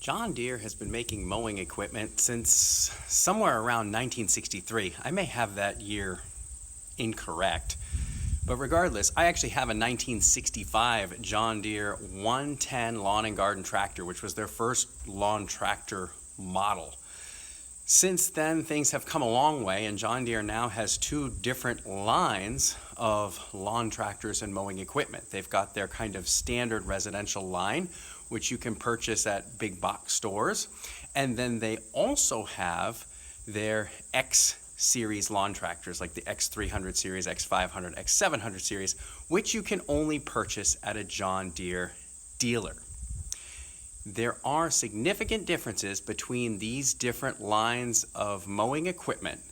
John Deere has been making mowing equipment since somewhere around 1963. I may have that year incorrect, but regardless, I actually have a 1965 John Deere 110 lawn and garden tractor, which was their first lawn tractor model. Since then, things have come a long way, and John Deere now has two different lines of lawn tractors and mowing equipment. They've got their kind of standard residential line, which you can purchase at big box stores, and then they also have their X-series lawn tractors, like the X300 series, X500, X700 series, which you can only purchase at a John Deere dealer. There are significant differences between these different lines of mowing equipment,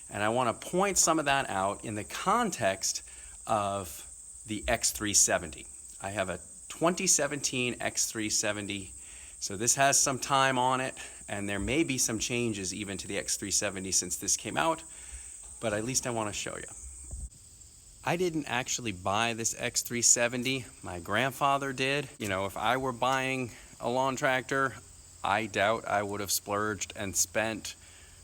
and I want to point some of that out in the context of the X370. I have a 2017 X370, so this has some time on it, and there may be some changes even to the X370 since this came out, but at least I want to show you. I didn't actually buy this X370. My grandfather did. You know, if I were buying a lawn tractor, I doubt I would have splurged and spent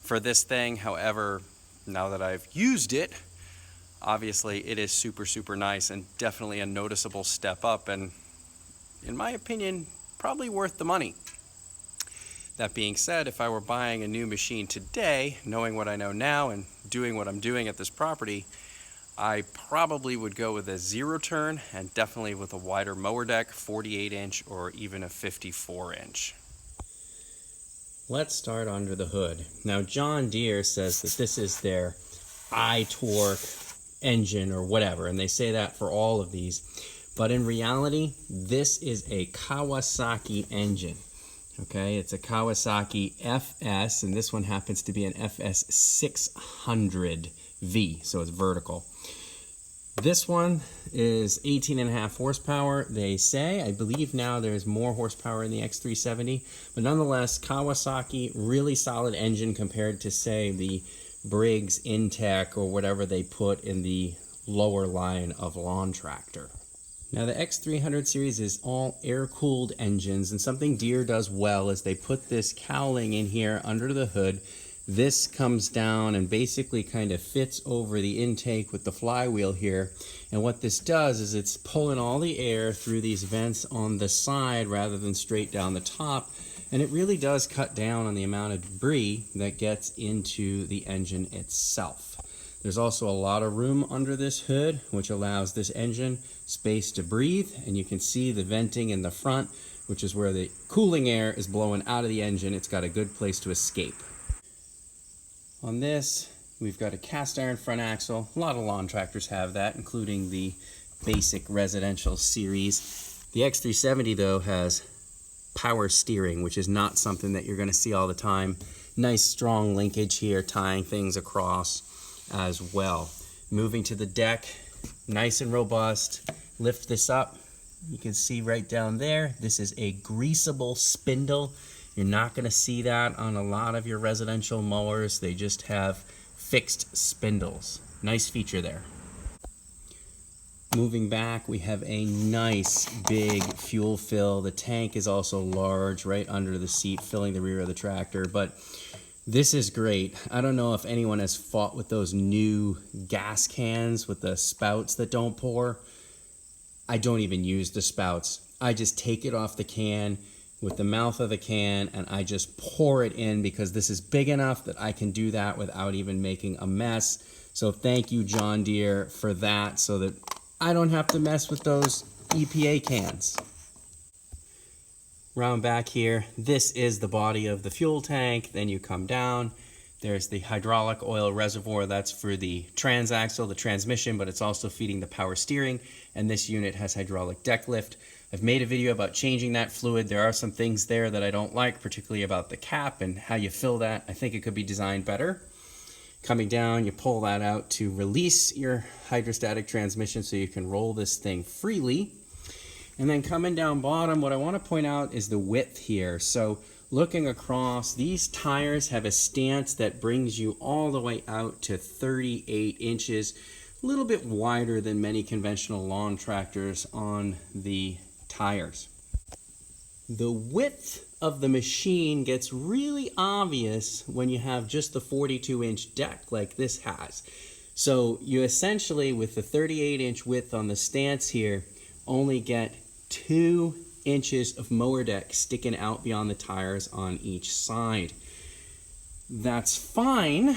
for this thing. However, now that I've used it, obviously it is super nice and definitely a noticeable step up, and in my opinion, probably worth the money. That being said, if I were buying a new machine today, knowing what I know now and doing what I'm doing at this property, I probably would go with a zero turn and definitely with a wider mower deck, 48-inch or even a 54-inch. Let's start under the hood. Now, John Deere says that this is their iTorque engine or whatever, and they say that for all of these. But in reality, this is a Kawasaki engine. Okay, it's a Kawasaki FS, and this one happens to be an FS 600V, so it's vertical. This one is 18.5 horsepower, they say. I believe now there's more horsepower in the X370, but nonetheless, Kawasaki, really solid engine compared to, say, the Briggs Intech or whatever they put in the lower line of lawn tractor. Now, the X300 series is all air-cooled engines, and something Deere does well is they put this cowling in here under the hood. This comes down and basically kind of fits over the intake with the flywheel here. And what this does is it's pulling all the air through these vents on the side rather than straight down the top. And it really does cut down on the amount of debris that gets into the engine itself. There's also a lot of room under this hood, which allows this engine space to breathe. And you can see the venting in the front, which is where the cooling air is blowing out of the engine. It's got a good place to escape. On this, we've got a cast iron front axle. A lot of lawn tractors have that, including the basic residential series. The X370, though, has power steering, which is not something that you're going to see all the time. Nice strong linkage here, tying things across as well. Moving to the deck, nice and robust. Lift this up. You can see right down there, this is a greasable spindle. You're not going to see that on a lot of your residential mowers. They just have fixed spindles. Nice feature there. Moving back, we have a nice big fuel fill. The tank is also large, right under the seat, filling the rear of the tractor. But this is great. I don't know if anyone has fought with those new gas cans with the spouts that don't pour. I don't even use the spouts. I just take it off the can with the mouth of the can, and I just pour it in because this is big enough that I can do that without even making a mess. So thank you, John Deere, for that, so that I don't have to mess with those EPA cans. Round back here, this is the body of the fuel tank. Then you come down. There's the hydraulic oil reservoir. That's for the transaxle, the transmission, but it's also feeding the power steering. And this unit has hydraulic deck lift. I've made a video about changing that fluid. There are some things there that I don't like, particularly about the cap and how you fill that. I think it could be designed better. Coming down, you pull that out to release your hydrostatic transmission so you can roll this thing freely. And then coming down bottom, what I want to point out is the width here. So looking across, these tires have a stance that brings you all the way out to 38 inches, a little bit wider than many conventional lawn tractors on the tires. The width of the machine gets really obvious when you have just the 42-inch deck like this has. So you essentially, with the 38-inch width on the stance here, only get 2 inches of mower deck sticking out beyond the tires on each side. That's fine,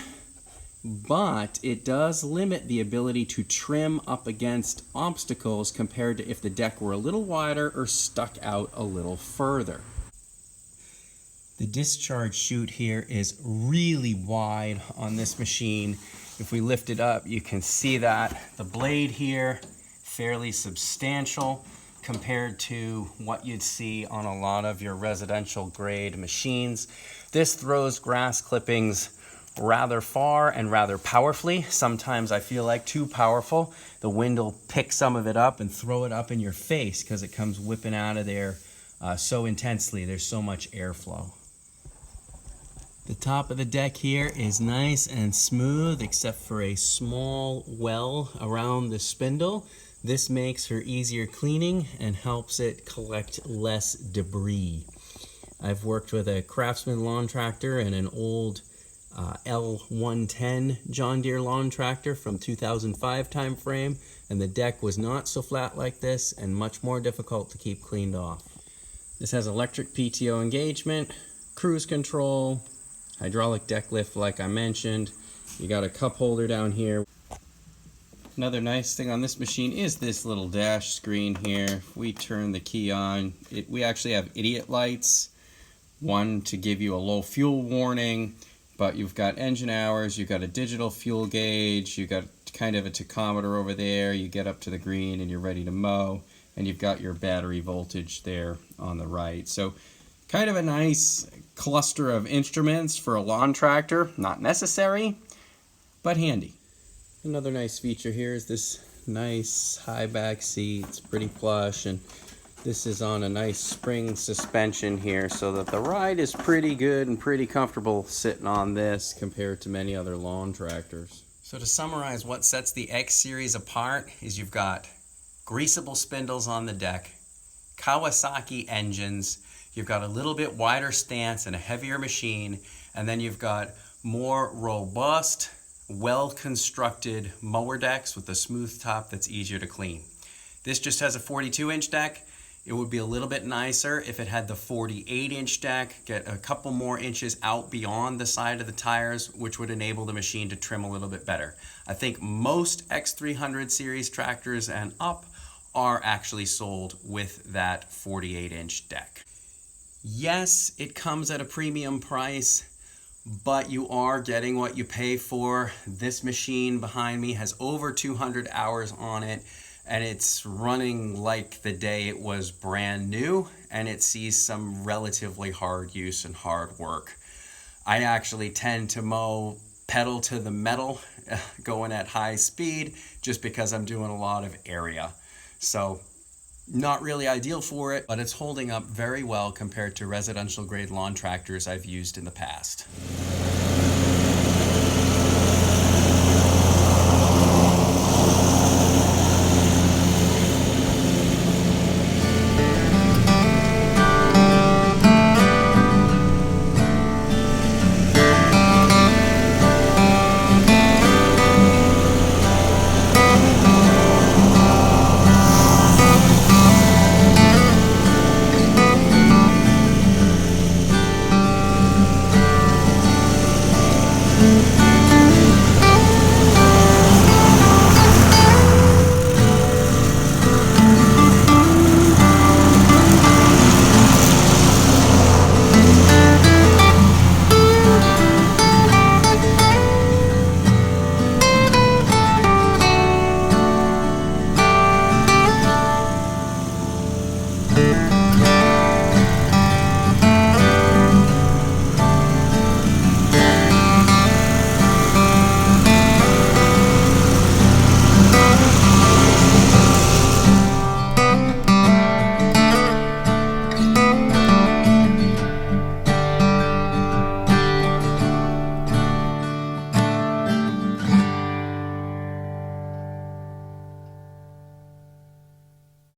but it does limit the ability to trim up against obstacles compared to if the deck were a little wider or stuck out a little further. The discharge chute here is really wide on this machine. If we lift it up, you can see that the blade here, fairly substantial compared to what you'd see on a lot of your residential grade machines. This throws grass clippings rather far and rather powerfully. Sometimes I feel like too powerful. The wind will pick some of it up and throw it up in your face because it comes whipping out of there so intensely. There's so much airflow. The top of the deck here is nice and smooth except for a small well around the spindle. This makes for easier cleaning and helps it collect less debris. I've worked with a Craftsman lawn tractor and an old L110 John Deere lawn tractor from 2005 time frame, and the deck was not so flat like this and much more difficult to keep cleaned off. This has electric PTO engagement, cruise control, hydraulic deck lift like I mentioned. You got a cup holder down here. Another nice thing on this machine is this little dash screen here. If we turn the key on, we actually have idiot lights. One to give you a low fuel warning, but you've got engine hours, you've got a digital fuel gauge, you've got kind of a tachometer over there, you get up to the green and you're ready to mow, and you've got your battery voltage there on the right. So kind of a nice cluster of instruments for a lawn tractor. Not necessary, but handy. Another nice feature here is this nice high back seat. It's pretty plush, and this is on a nice spring suspension here so that the ride is pretty good and pretty comfortable sitting on this compared to many other lawn tractors. So to summarize, what sets the X-series apart is you've got greasable spindles on the deck, Kawasaki engines, you've got a little bit wider stance and a heavier machine, and then you've got more robust, well-constructed mower decks with a smooth top that's easier to clean. This just has a 42-inch deck. It would be a little bit nicer if it had the 48-inch deck, get a couple more inches out beyond the side of the tires, which would enable the machine to trim a little bit better. I think most X300 series tractors and up are actually sold with that 48-inch deck. Yes, it comes at a premium price, but you are getting what you pay for. This machine behind me has over 200 hours on it, and it's running like the day it was brand new, and it sees some relatively hard use and hard work. I actually tend to mow pedal to the metal, going at high speed, just because I'm doing a lot of area. So not really ideal for it, but it's holding up very well compared to residential grade lawn tractors I've used in the past.